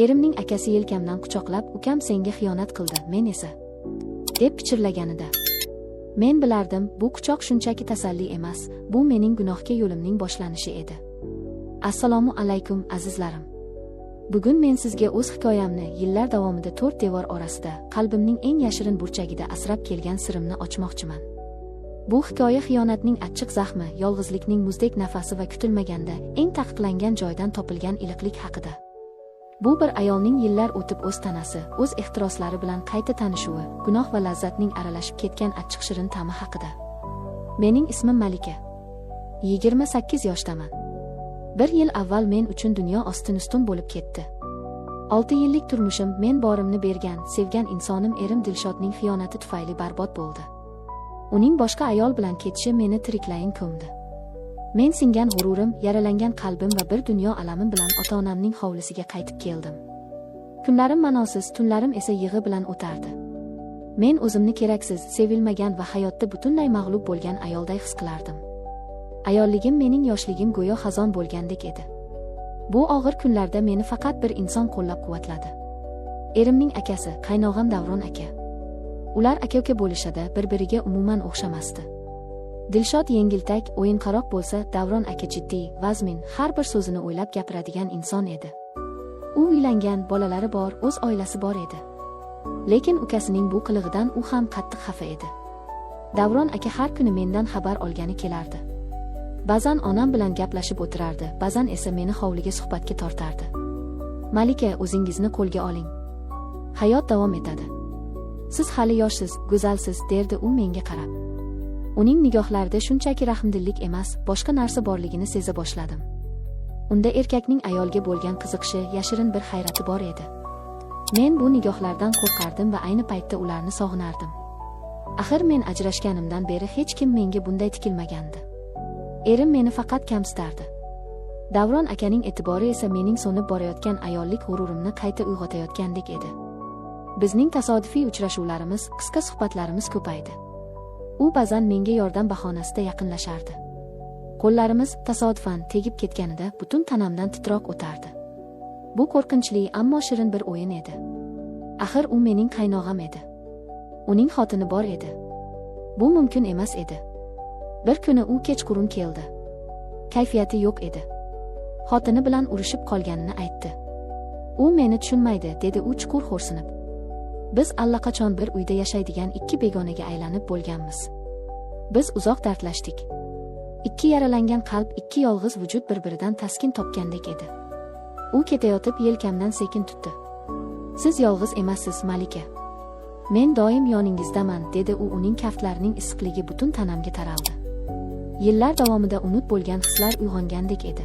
Erimning akasi yelkamdan quchoqlab, "Ukam senga xiyonat qildi, men esa" deb pichirlaganida men bilardim, bu quchoq shunchaki tasalli emas, bu mening gunohga yo'limning boshlanishi edi. Assalomu alaykum azizlarim. Bugun men sizga o'z hikoyamni yillar davomida 4 devor orasida, qalbimning eng yashirin burchagida asrab kelgan sirimni ochmoqchiman. Bu hikoya xiyonatning achchiq zahmi, yolg'izlikning muzdek nafasi va kutilmaganda eng taqiqlangan joydan topilgan iliqlik haqida. Bu bir ayolning yillar o'tib o'z tanasi, o'z ehtiroslari bilan qayta tanishuvi, gunoh va lazzatning aralashib ketgan achchiq shirin ta'mi haqida. Mening ismim Malika. 28 yoshdaman. 1 yil avval men uchun dunyo ostin-ustun bo'lib ketdi. 6 yillik turmushim, men borimni bergan, sevgan insonim erim Dilshodning xiyonati tufayli barbod bo'ldi. Uning boshqa ayol bilan ketishi meni tiriklayin ko'mdi. Men singan g'ururim, yaralangan qalbim va bir dunyo alamim bilan ota-onamning hovlisiga qaytib keldim. Kunlarim ma'nosiz, tunlarim esa yig'i bilan o'tardi. Men o'zimni keraksiz, sevilmagan va hayotda butunlay mag'lub bo'lgan ayolday his qilardim. Ayolligim, mening yoshligim go'yo xazon bo'lgandek edi. Bu og'ir kunlarda meni faqat bir inson qo'llab-quvvatladi. Erimning akasi, qaynog'am Davron aka. Ular aka-uka bo'lishadi, bir-biriga umuman o'xshamasdi. Dilshod yengiltak, o'yinqaroq bo'lsa, Davron aka jiddiy, vazmin, har bir so'zini o'ylab gapiradigan inson edi. U uylangan, bolalari bor, o'z oilasi bor edi. Lekin ukasining bu qilig'idan u ham qattiq xafa edi. Davron aka har kuni mendan xabar olgani kelardi. Ba'zan onam bilan gaplashib o'tirardi, ba'zan esa meni hovliga suhbatga tortardi. "Malika, o'zingizni qo'lga oling. Hayot davom etadi. Siz hali yoshsiz, go'zalsiz", derdi u menga qarab. Uning nigohlarida shunchaki rahmdillik emas, boshqa narsa borligini seza boshladim. Unda erkakning ayolga bo'lgan qiziqishi, yashirin bir hayrati bor edi. Men bu nigohlardan qo'rqardim va ayni paytda ularni sog'inardim. Axir men ajrashganimdan beri hech kim menga bunday tikilmagandi. Erim meni faqat kamsitardi. Davron akaning e'tibori esa mening so'nib borayotgan ayollik g'ururimni qayta uyg'otayotgandek edi. Bizning tasodifiy uchrashuvlarimiz, qisqa suhbatlarimiz ko'paydi. U ba'zan menga yordam bahonasida yaqinlashardi. Qo'llarimiz tasodifan tegib ketganida butun tanamdan titroq o'tardi. Bu qo'rqinchli, ammo shirin bir o'yin edi. Axir u mening qaynog'am edi. Uning xotini bor edi. Bu mumkin emas edi. Bir kuni u kechqurun keldi. Kayfiyati yo'q edi. Xotini bilan urushib qolganini aytdi. "U meni tushunmaydi", dedi u chuqur xo'rsinib. "Biz allaqachon bir uyda yashaydigan ikki begonaga aylanib bo'lganmiz. Biz uzoq dardlashdik. Ikki yaralangan qalb, ikki yolg'iz vujud bir-biridan taskin topgandek edi." U ketayotib yelkamdan sekin tutdi. "Siz yolg'iz emassiz, Malika. Men doim yoningizdaman", dedi u. Uning kaftlarining issiqligi butun tanamga taraldi. Yillar davomida unut bo'lgan hislar uyg'ongandek edi.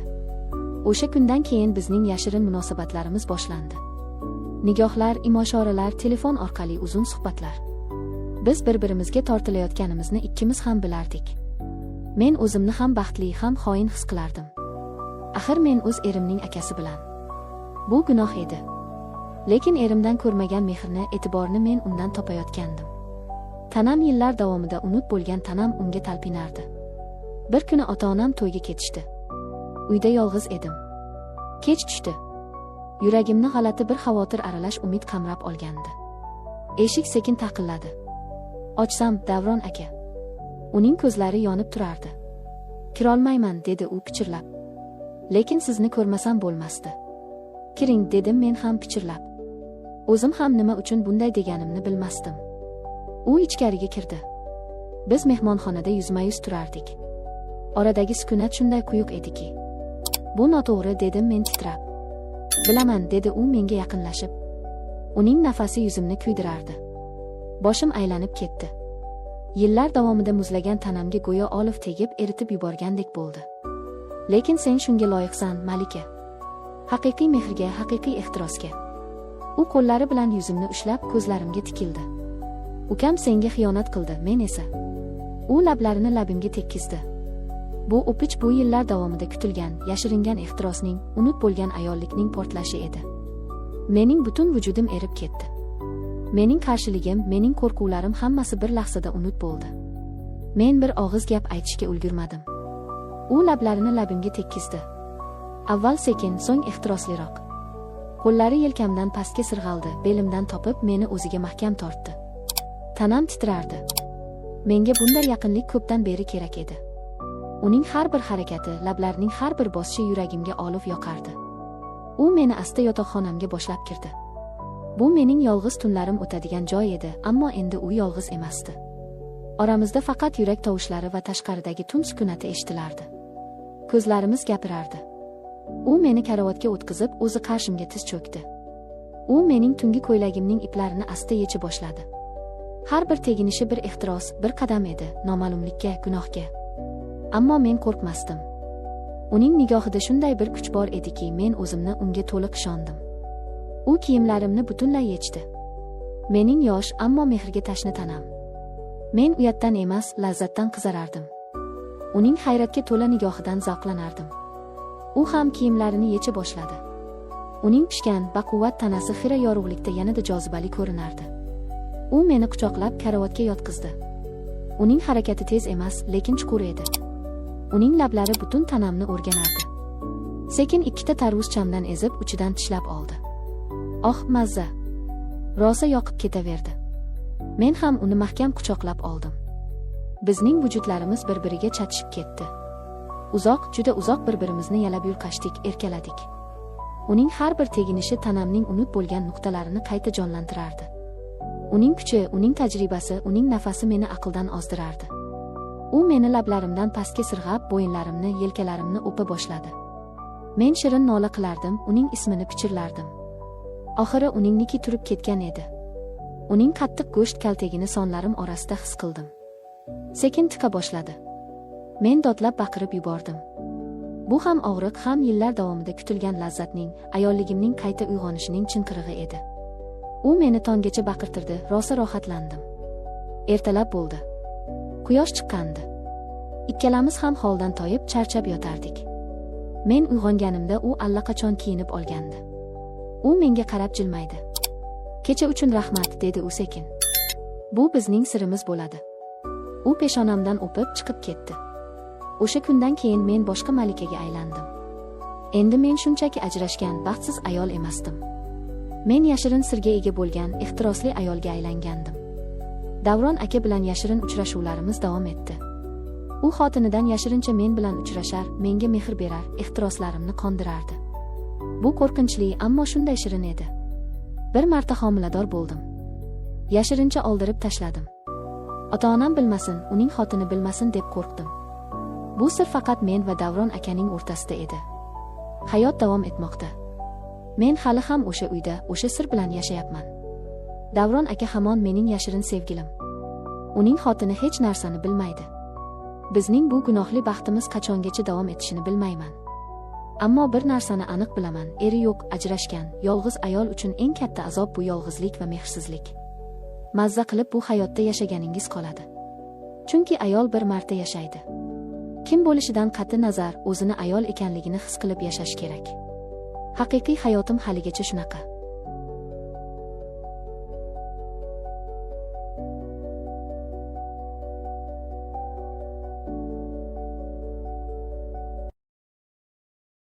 O'sha kundan keyin bizning yashirin munosabatlarimiz boshlandi. Nigohlar, imo-ishoralar, telefon orqali uzun suhbatlar. Biz bir-birimizga tortilayotganimizni ikkimiz ham bilardik. Men o'zimni ham baxtli, ham xoin his qilardim. Axir men o'z erimning akasi bilan. Bu gunoh edi. Lekin erimdan ko'rmagan mehrni, e'tiborni men undan topayotgandim. Tanam yillar davomida unut bo'lgan tanam unga talpinardi. Bir kuni ota-onam to'yga ketishdi. Uyda yolg'iz edim. Kech tushdi. Yuragimni g'alati bir xavotir aralash umid qamrab olgandi. Eshik sekin taqilladi. Ochsam, Davron aka. Uning ko'zlari yonib turardi. "Kirolmayman", dedi u pichirlab. "Lekin sizni ko'rmasam bo'lmasdi." "Kiring", dedim men ham pichirlab. O'zim ham nima uchun bunday deganimni bilmasdim. U ichkariga kirdi. Biz mehmonxonada yuzma-yuz turardik. Oradagi sukunat shunday quyuq ediki. "Bu noto'g'ri", dedim men titrab. "Bilaman", dedi u menga yaqinlashib. Uning nafasi yuzimni kuydirardi. Boshim aylanib ketdi. Yillar davomida muzlagan tanamga go'yo olov tegib eritib yuborgandek bo'ldi. "Lekin sen shunga loyiqsan, Malika. Haqiqiy mehrga, haqiqiy ehtirosga." U qo'llari bilan yuzimni ushlab ko'zlarimga tikildi. "Ukam senga xiyonat qildi, men esa." U lablarini labimga tekkizdi. Bu o'pich bu yillar davomida kutilgan, yashiringan ehtirosning, unut bo'lgan ayollikning portlashi edi. Mening butun vujudim erib ketdi. Mening qarshiligim, mening qo'rquvlarim hammasi bir lahzada unut bo'ldi. Men bir og'iz gap aytishga ulgurmadim. U lablarini labimga tekkizdi. Avval sekin, so'ng ehtirosliroq. Qo'llari yelkamdan pastga sirg'aldi, belimdan topib meni o'ziga mahkam tortdi. Tanam titrardi. Menga bunday yaqinlik ko'pdan beri kerak edi. Uning har bir harakati, lablarining har bir bosishi yuragimga olov yoqardi. U meni asta yotoqxonamga boshlab kirdi. Bu mening yolg'iz tunlarim o'tadigan joy edi, ammo endi u yolg'iz emasdi. Oramizda faqat yurak tovushlari va tashqaridagi tun sukunati eshitilardi. Ko'zlarimiz gapirardi. U meni karavotga o'tkazib, o'zi qarshimga tiz cho'kdi. U mening tungi ko'ylagimning iplarini asta yecha boshladi. Har bir teginishi bir ehtiros, bir qadam edi, noma'lumlikka, gunohga. Ammo men qo'rqmasdim. Uning nigohida shunday bir kuch bor ediki, men o'zimni unga to'liq ishondim. U kiyimlarimni butunlay yechdi. Mening yosh, ammo mehrga tashna tanam. Men uyatdan emas, lazzatdan qizarardim. Uning hayratga to'la nigohidan zavqlanardim. U ham kiyimlarini yecha boshladi. Uning pishgan, baquvvat tanasi xira yorug'likda yanada jozibali ko'rinardi. U meni quchoqlab karavotga yotqizdi. Uning harakati tez emas, lekin chuqur edi. Uning lablari butun tanamni o'rganardi. Sekin ikkita tarvuz chamdan ezib, uchidan tishlab oldi. Oh, mazza! Rosa yoqib ketaverdi. Men ham uni mahkam quchoqlab oldim. Bizning vujudlarimiz bir-biriga chatishib ketdi. Uzoq, juda uzoq bir-birimizni yalab yulqashdik, erkaladik. Uning har bir teginishi tanamning unut bo'lgan nuqtalarini qayta jonlantirardi. Uning kuchi, uning tajribasi, uning nafasi meni aqldan ozdirardi. U meni lablarimdan pastga sirg'ab, bo'yinlarimni, yelkalarimni o'pa boshladi. Men shirin nola qilardim, uning ismini pichirlardim. Oxiri uningniki turib ketgan edi. Uning qattiq go'sht kaltagini sonlarim orasida his qildim. Sekin tika boshladi. Men dodlab baqirib yubordim. Bu ham og'riq, ham yillar davomida kutilgan lazzatning, ayolligimning qayta uyg'onishining chinqirig'i edi. U meni tonggacha baqirtirdi, rosa rohatlandim. Ertalab bo'ldi. Quyosh chiqqandi. Ikkalamiz ham holdan toyib, charchab yotardik. Men uyg'onganimda u allaqachon kiyinib olgandi. U menga qarab jilmaydi. "Kecha uchun rahmat", dedi u sekin. "Bu bizning sirimiz bo'ladi." U peshonamdan o'pib chiqib ketdi. O'sha kundan keyin men boshqa malikaga aylandim. Endi men shunchaki ajrashgan, baxtsiz ayol emasdim. Men yashirin sirga ega bo'lgan, ehtirosli ayolga aylangandim. Davron aka bilan yashirin uchrashuvlarimiz davom etdi. U xotinidan yashirincha men bilan uchrashar, menga mehr berar, ehtiroslarimni qondirardi. Bu qo'rqinchli, ammo shunday shirin edi. Bir marta homilador bo'ldim. Yashirincha oldirib tashladim. Ota-onam bilmasin, uning xotini bilmasin deb qo'rqdim. Bu sir faqat men va Davron akaning o'rtasida edi. Hayot davom etmoqda. Men hali ham o'sha uyda, o'sha sir bilan yashayapman. Davron aka hamon mening yashirin sevgilim. Uning xotini hech narsani bilmaydi. Bizning bu gunohli baxtimiz qachongacha davom etishini bilmayman. Ammo bir narsani aniq bilaman, eri yo'q, ajrashgan, yolg'iz ayol uchun eng katta azob bu yolg'izlik va mehrsizlik. Mazza qilib bu hayotda yashaganingiz qoladi. Chunki ayol bir marta yashaydi. Kim bo'lishidan qat'i nazar, o'zini ayol ekanligini his qilib yashash kerak. Haqiqiy hayotim haligacha shunaqa.